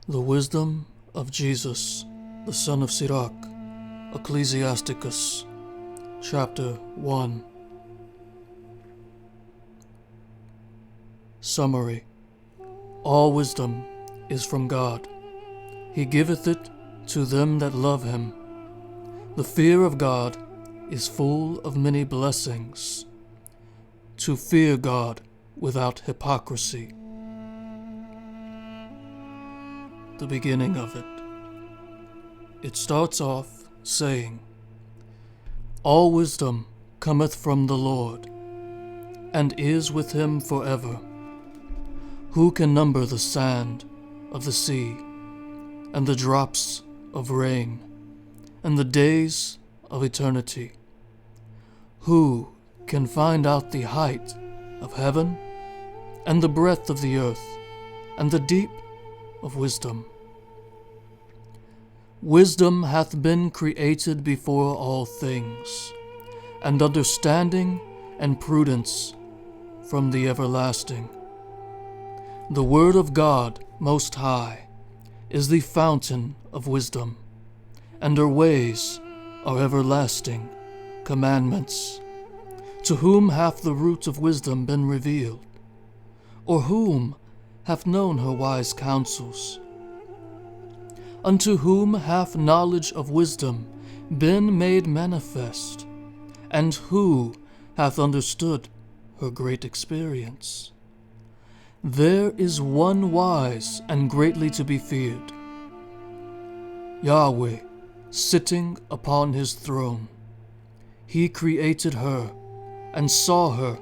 The wisdom of Jesus, the son of Sirach, Ecclesiasticus, chapter 1. Summary. All wisdom is from God. He giveth it to them that love him. The fear of God is full of many blessings. To fear God without hypocrisy. The beginning of it. It starts off saying, all wisdom cometh from the Lord, and is with him forever. Who can number the sand of the sea, and the drops of rain, and the days of eternity? Who can find out the height of heaven, and the breadth of the earth, and the deep of wisdom? Wisdom hath been created before all things, and understanding and prudence from the everlasting. The word of God Most High is the fountain of wisdom, and her ways are everlasting commandments. To whom hath the root of wisdom been revealed? Or whom hath known her wise counsels? Unto whom hath knowledge of wisdom been made manifest? And who hath understood her great experience? There is one wise and greatly to be feared, Yahweh, sitting upon his throne. He created her, and saw her,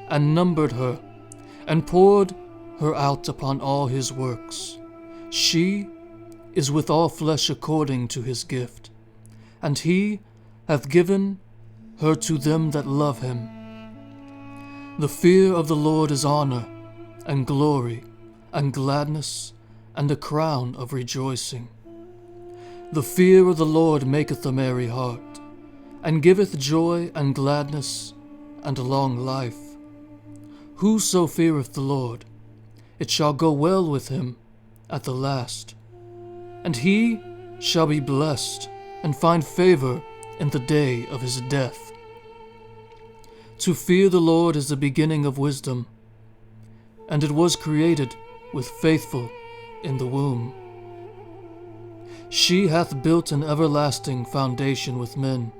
and numbered her, and poured her out upon all his works. She is with all flesh according to his gift, and he hath given her to them that love him. The fear of the Lord is honor, and glory, and gladness, and a crown of rejoicing. The fear of the Lord maketh a merry heart, and giveth joy and gladness, and a long life. Whoso feareth the Lord, it shall go well with him at the last. And he shall be blessed, and find favor in the day of his death. To fear the Lord is the beginning of wisdom, and it was created with faithful in the womb. She hath built an everlasting foundation with men,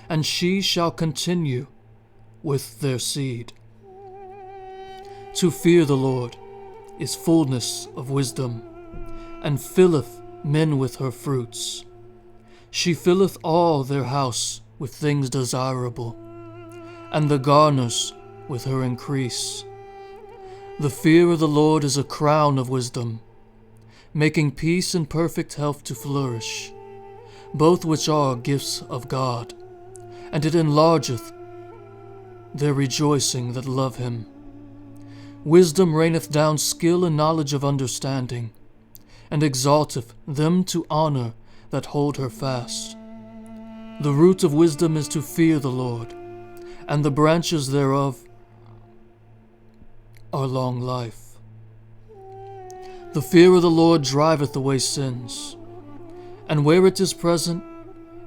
and she shall continue with their seed. To fear the Lord is fullness of wisdom, and filleth men with her fruits. She filleth all their house with things desirable, and the garners with her increase. The fear of the Lord is a crown of wisdom, making peace and perfect health to flourish, both which are gifts of God, and it enlargeth their rejoicing that love him. Wisdom raineth down skill and knowledge of understanding, and exalteth them to honor that hold her fast. The root of wisdom is to fear the Lord, and the branches thereof are long life. The fear of the Lord driveth away sins, and where it is present,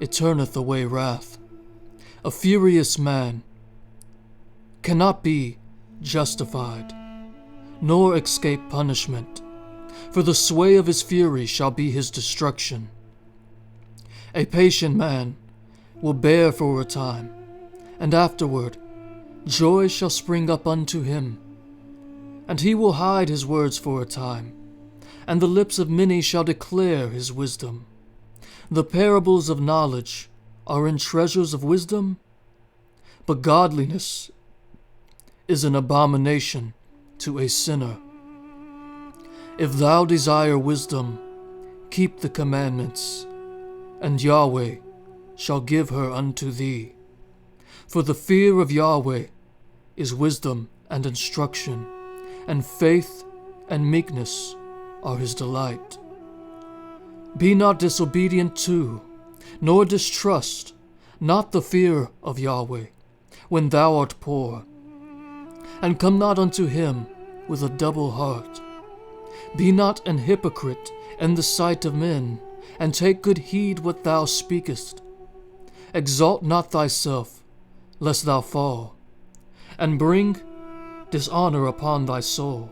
it turneth away wrath. A furious man cannot be justified, nor escape punishment, for the sway of his fury shall be his destruction. A patient man will bear for a time, and afterward joy shall spring up unto him. And he will hide his words for a time, and the lips of many shall declare his wisdom. The parables of knowledge are in treasures of wisdom, but godliness is an abomination to a sinner. If thou desire wisdom, keep the commandments, and Yahweh shall give her unto thee. For the fear of Yahweh is wisdom and instruction, and faith and meekness are his delight. Be not disobedient to, nor distrust not the fear of Yahweh, when thou art poor, and come not unto him with a double heart. Be not an hypocrite in the sight of men, and take good heed what thou speakest. Exalt not thyself, lest thou fall, and bring dishonor upon thy soul.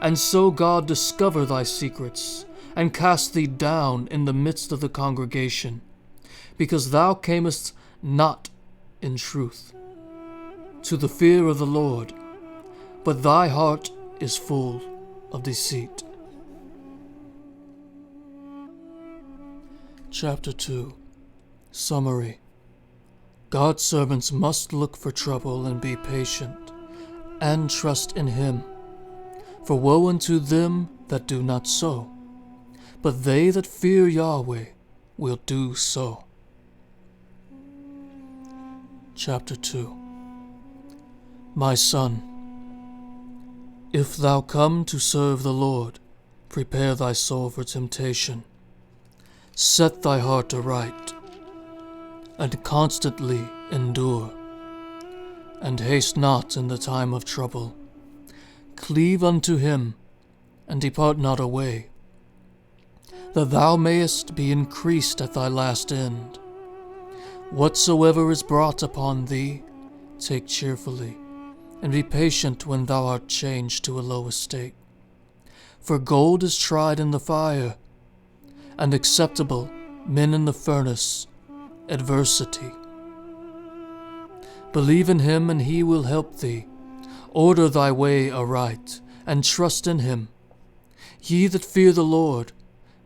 And so God discover thy secrets, and cast thee down in the midst of the congregation, because thou camest not in truth to the fear of the Lord, but thy heart is full of deceit. Chapter 2. Summary. God's servants must look for trouble and be patient, and trust in Him. For woe unto them that do not so, but they that fear Yahweh will do so. Chapter 2. My son, if thou come to serve the Lord, prepare thy soul for temptation. Set thy heart aright, and constantly endure, and haste not in the time of trouble. Cleave unto Him, and depart not away, that thou mayest be increased at thy last end. Whatsoever is brought upon thee, take cheerfully, and be patient when thou art changed to a low estate. For gold is tried in the fire, and acceptable men in the furnace, adversity. Believe in Him, and He will help thee. Order thy way aright, and trust in Him. Ye that fear the Lord,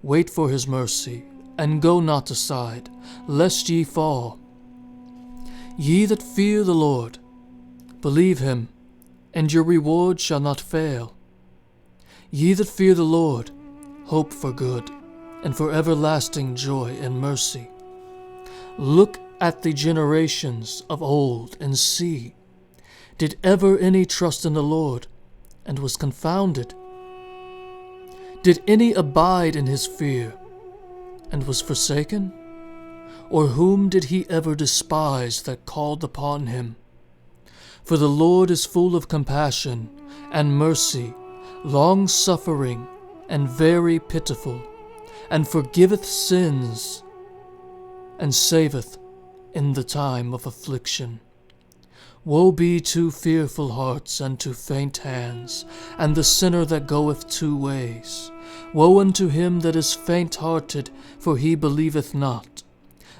wait for His mercy, and go not aside, lest ye fall. Ye that fear the Lord, believe Him, and your reward shall not fail. Ye that fear the Lord, hope for good, and for everlasting joy and mercy. Look at the generations of old, and see, did ever any trust in the Lord, and was confounded? Did any abide in His fear, and was forsaken? Or whom did He ever despise that called upon Him? For the Lord is full of compassion and mercy, long-suffering, and very pitiful, and forgiveth sins, and saveth in the time of affliction. Woe be to fearful hearts and to faint hands, and the sinner that goeth two ways. Woe unto him that is faint-hearted, for he believeth not.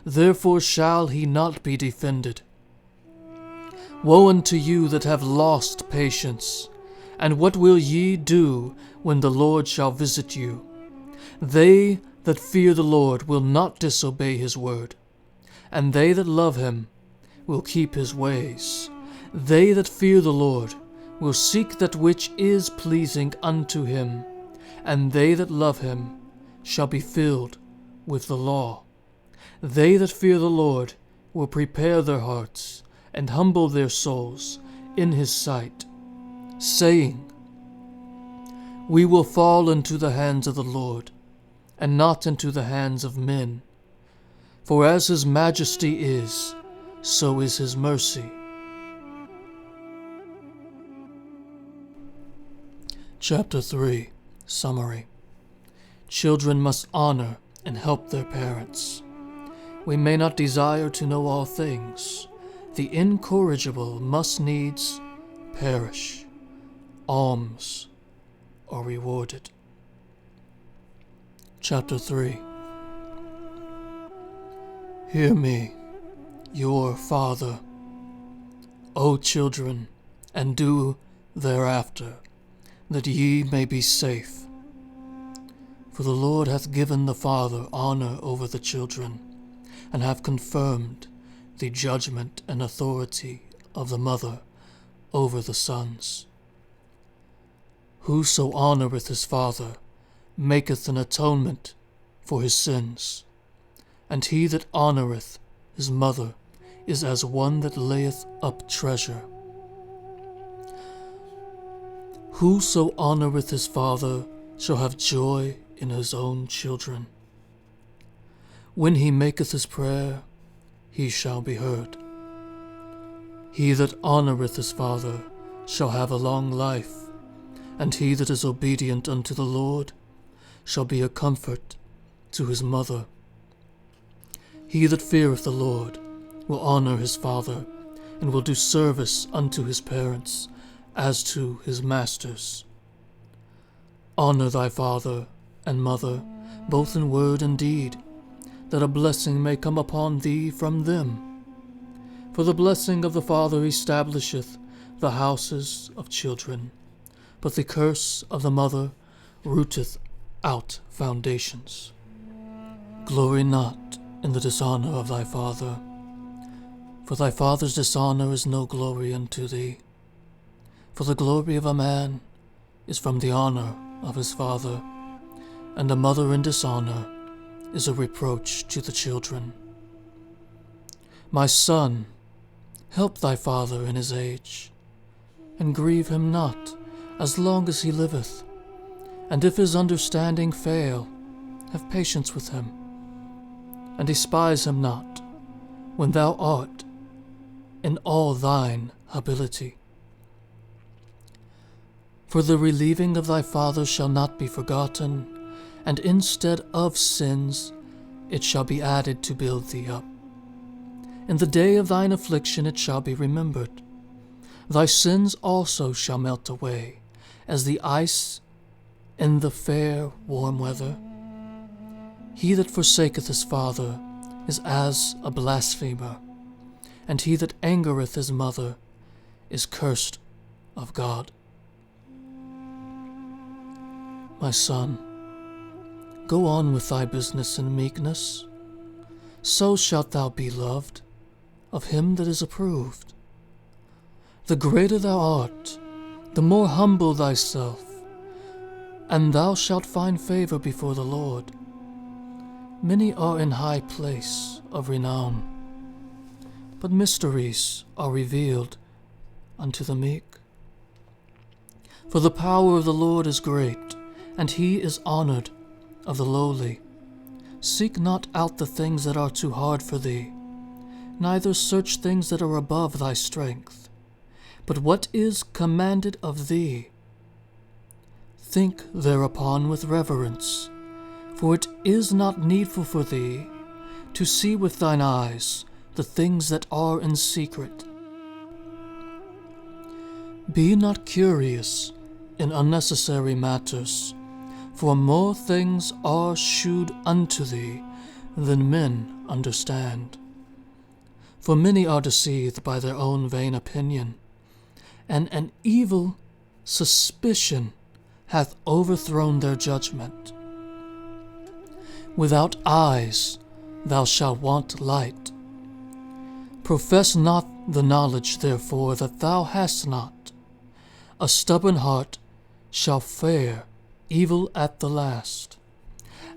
Therefore shall he not be defended. Woe unto you that have lost patience, and what will ye do when the Lord shall visit you? They that fear the Lord will not disobey His word, and they that love Him will keep His ways. They that fear the Lord will seek that which is pleasing unto Him, and they that love Him shall be filled with the law. They that fear the Lord will prepare their hearts, and humble their souls in His sight, saying, We will fall into the hands of the Lord, and not into the hands of men. For as His majesty is, so is His mercy. Chapter 3. Summary. Children must honor and help their parents. We may not desire to know all things. The incorrigible must needs perish. Alms are rewarded. Chapter 3. Hear me, your Father, O children, and do thereafter, that ye may be safe. For the Lord hath given the Father honor over the children, and hath confirmed the judgment and authority of the mother over the sons. Whoso honoureth his father maketh an atonement for his sins, and he that honoureth his mother is as one that layeth up treasure. Whoso honoureth his father shall have joy in his own children. When he maketh his prayer, he shall be heard. He that honoureth his father shall have a long life, and he that is obedient unto the Lord shall be a comfort to his mother. He that feareth the Lord will honor his father, and will do service unto his parents as to his masters. Honor thy father and mother, both in word and deed, that a blessing may come upon thee from them. For the blessing of the father establisheth the houses of children, but the curse of the mother rooteth out foundations. Glory not in the dishonor of thy father, for thy father's dishonor is no glory unto thee. For the glory of a man is from the honor of his father, and a mother in dishonor is a reproach to the children. My son, help thy father in his age, and grieve him not as long as he liveth, and if his understanding fail, have patience with him, and despise him not when thou art in all thine ability. For the relieving of thy father shall not be forgotten, and instead of sins it shall be added to build thee up. In the day of thine affliction it shall be remembered. Thy sins also shall melt away, as the ice in the fair warm weather. He that forsaketh his father is as a blasphemer, and he that angereth his mother is cursed of God. My son, go on with thy business in meekness, so shalt thou be loved of him that is approved. The greater thou art, the more humble thyself, and thou shalt find favor before the Lord. Many are in high place of renown, but mysteries are revealed unto the meek. For the power of the Lord is great, and he is honored of the lowly. Seek not out the things that are too hard for thee, neither search things that are above thy strength. But what is commanded of thee, think thereupon with reverence, for it is not needful for thee to see with thine eyes the things that are in secret. Be not curious in unnecessary matters, for more things are shewed unto thee than men understand. For many are deceived by their own vain opinion, and an evil suspicion hath overthrown their judgment. Without eyes thou shalt want light. Profess not the knowledge, therefore, that thou hast not. A stubborn heart shall fare evil at the last,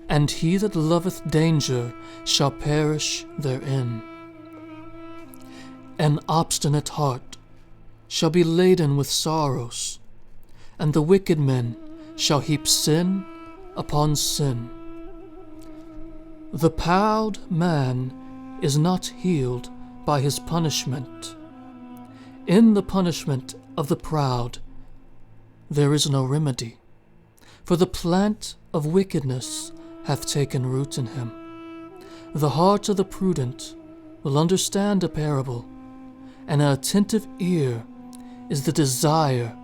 and he that loveth danger shall perish therein. An obstinate heart shall be laden with sorrows, and the wicked men shall heap sin upon sin. The proud man is not healed by his punishment. In the punishment of the proud there is no remedy, for the plant of wickedness hath taken root in him. The heart of the prudent will understand a parable, and an attentive ear is the desire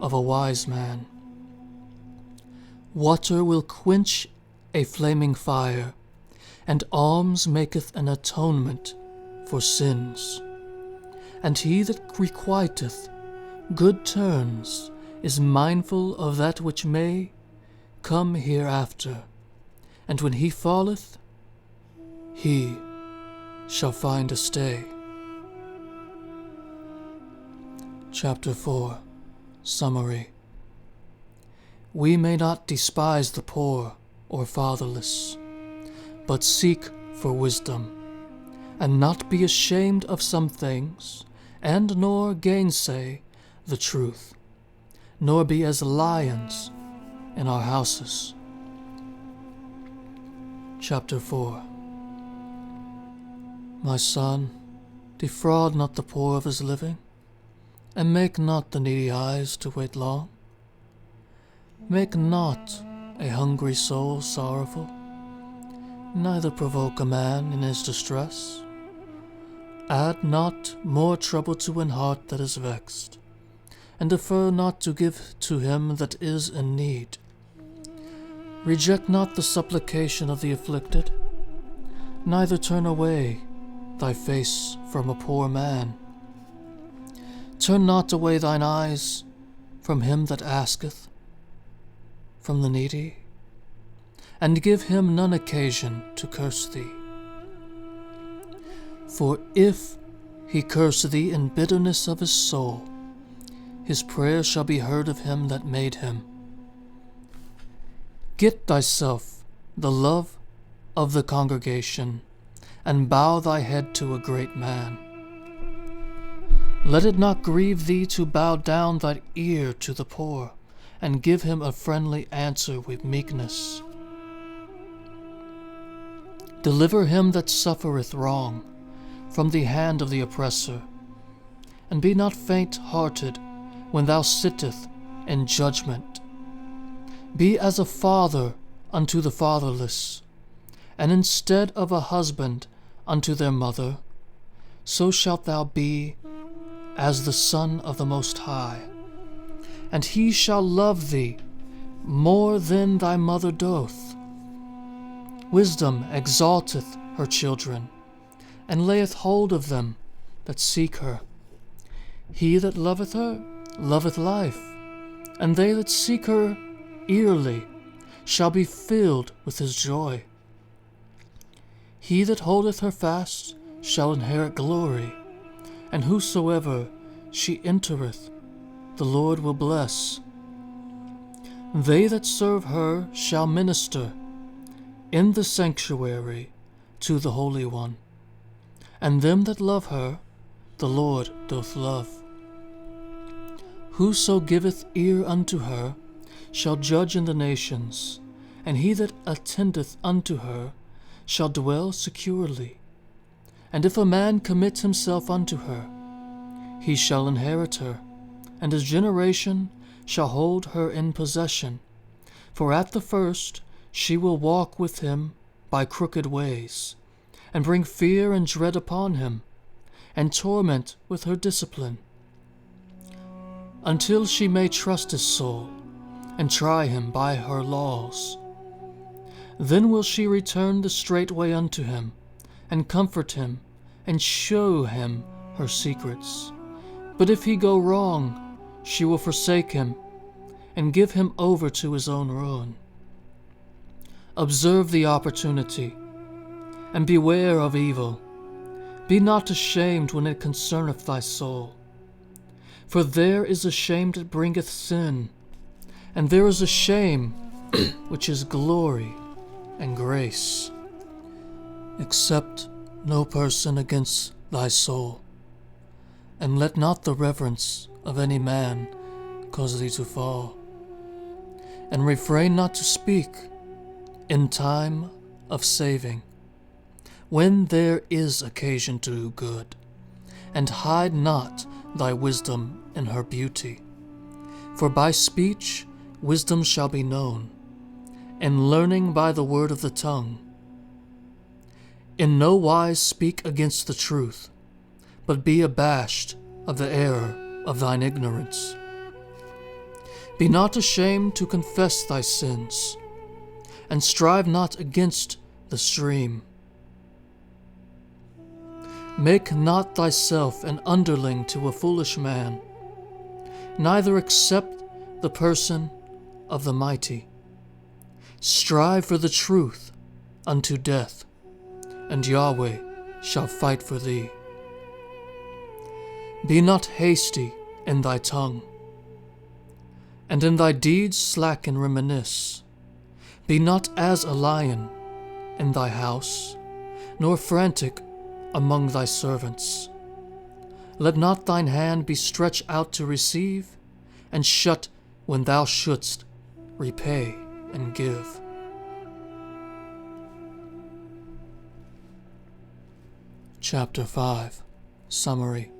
of a wise man. Water will quench a flaming fire, and alms maketh an atonement for sins. And he that requiteth good turns is mindful of that which may come hereafter, and when he falleth, he shall find a stay. Chapter 4. Summary. We may not despise the poor or fatherless, but seek for wisdom, and not be ashamed of some things, and nor gainsay the truth, nor be as lions in our houses. Chapter 4. My son, defraud not the poor of his living, and make not the needy eyes to wait long. Make not a hungry soul sorrowful, neither provoke a man in his distress. Add not more trouble to an heart that is vexed, and defer not to give to him that is in need. Reject not the supplication of the afflicted, neither turn away thy face from a poor man. Turn not away thine eyes from him that asketh, from the needy, and give him none occasion to curse thee. For if he curse thee in bitterness of his soul, his prayer shall be heard of him that made him. Get thyself the love of the congregation, and bow thy head to a great man. Let it not grieve thee to bow down thy ear to the poor, and give him a friendly answer with meekness. Deliver him that suffereth wrong from the hand of the oppressor, and be not faint-hearted when thou sittest in judgment. Be as a father unto the fatherless, and instead of a husband unto their mother, so shalt thou be as the Son of the Most High. And he shall love thee more than thy mother doth. Wisdom exalteth her children, and layeth hold of them that seek her. He that loveth her loveth life, and they that seek her early shall be filled with his joy. He that holdeth her fast shall inherit glory, and whosoever she entereth, the Lord will bless. They that serve her shall minister in the sanctuary to the Holy One, and them that love her the Lord doth love. Whoso giveth ear unto her shall judge in the nations, and he that attendeth unto her shall dwell securely. And if a man commit himself unto her, he shall inherit her, and his generation shall hold her in possession. For at the first she will walk with him by crooked ways, and bring fear and dread upon him, and torment with her discipline, until she may trust his soul, and try him by her laws. Then will she return the straight way unto him, and comfort him, and show him her secrets. But if he go wrong, she will forsake him, and give him over to his own ruin. Observe the opportunity, and beware of evil. Be not ashamed when it concerneth thy soul. For there is a shame that bringeth sin, and there is a shame which is glory and grace. Accept no person against thy soul, and let not the reverence of any man cause thee to fall. And refrain not to speak in time of saving, when there is occasion to do good, and hide not thy wisdom in her beauty. For by speech wisdom shall be known, and learning by the word of the tongue. In no wise speak against the truth, but be abashed of the error of thine ignorance. Be not ashamed to confess thy sins, and strive not against the stream. Make not thyself an underling to a foolish man, neither accept the person of the mighty. Strive for the truth unto death, and Yahweh shall fight for thee. Be not hasty in thy tongue, and in thy deeds slack and reminisce. Be not as a lion in thy house, nor frantic among thy servants. Let not thine hand be stretched out to receive, and shut when thou shouldst repay and give. Chapter 5. Summary.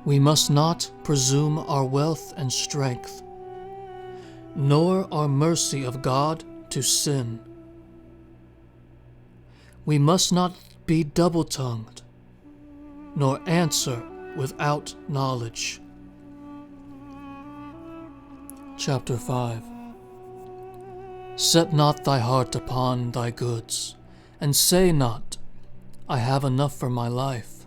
We must not presume our wealth and strength, nor are mercy of God to sin. We must not be double-tongued, nor answer without knowledge. Chapter 5. Set not thy heart upon thy goods, and say not, I have enough for my life.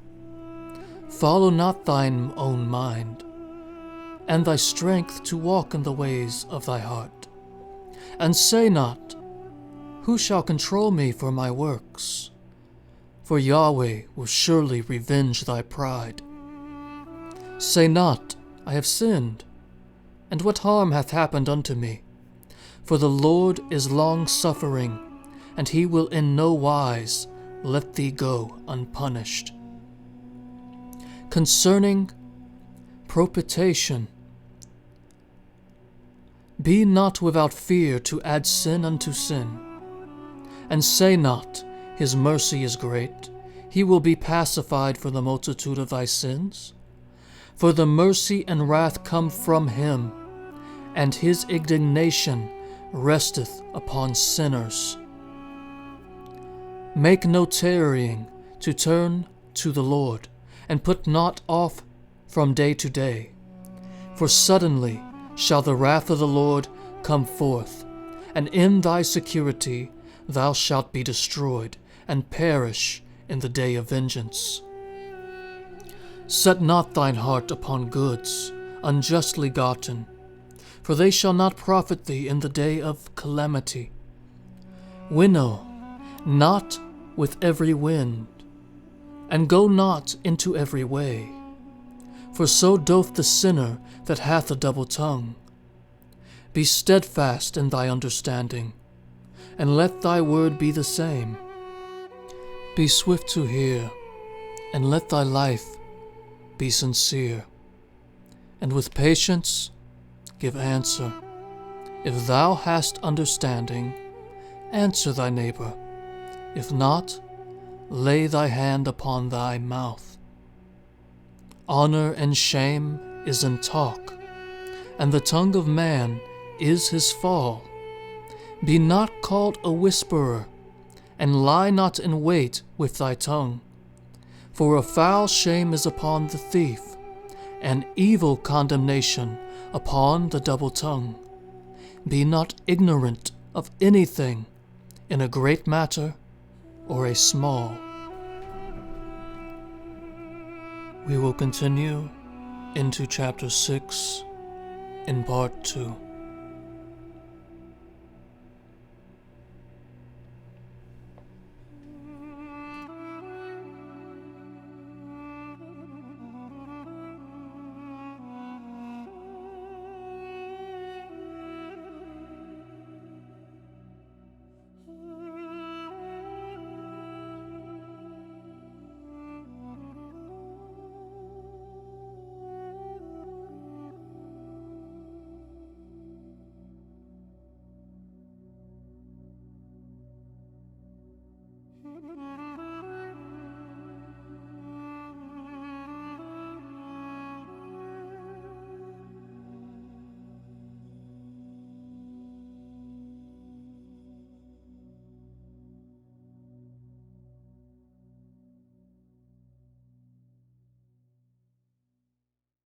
Follow not thine own mind, and thy strength to walk in the ways of thy heart. And say not, who shall control me for my works? For Yahweh will surely revenge thy pride. Say not, I have sinned, and what harm hath happened unto me? For the Lord is long-suffering, and he will in no wise let thee go unpunished. Concerning propitiation, be not without fear to add sin unto sin. And say not, his mercy is great, he will be pacified for the multitude of thy sins. For the mercy and wrath come from him, and his indignation resteth upon sinners. Make no tarrying to turn to the Lord, and put not off from day to day. For suddenly shall the wrath of the Lord come forth, and in thy security thou shalt be destroyed, and perish in the day of vengeance. Set not thine heart upon goods, unjustly gotten, for they shall not profit thee in the day of calamity. Winnow not with every wind, and go not into every way, for so doth the sinner that hath a double tongue. Be steadfast in thy understanding, and let thy word be the same. Be swift to hear, and let thy life be sincere, and with patience give answer. If thou hast understanding, answer thy neighbor. If not, lay thy hand upon thy mouth. Honor and shame is in talk, and the tongue of man is his fall. Be not called a whisperer, and lie not in wait with thy tongue. For a foul shame is upon the thief, and evil condemnation upon the double tongue. Be not ignorant of anything, in a great matter or a small. We will continue into chapter 6 in part 2.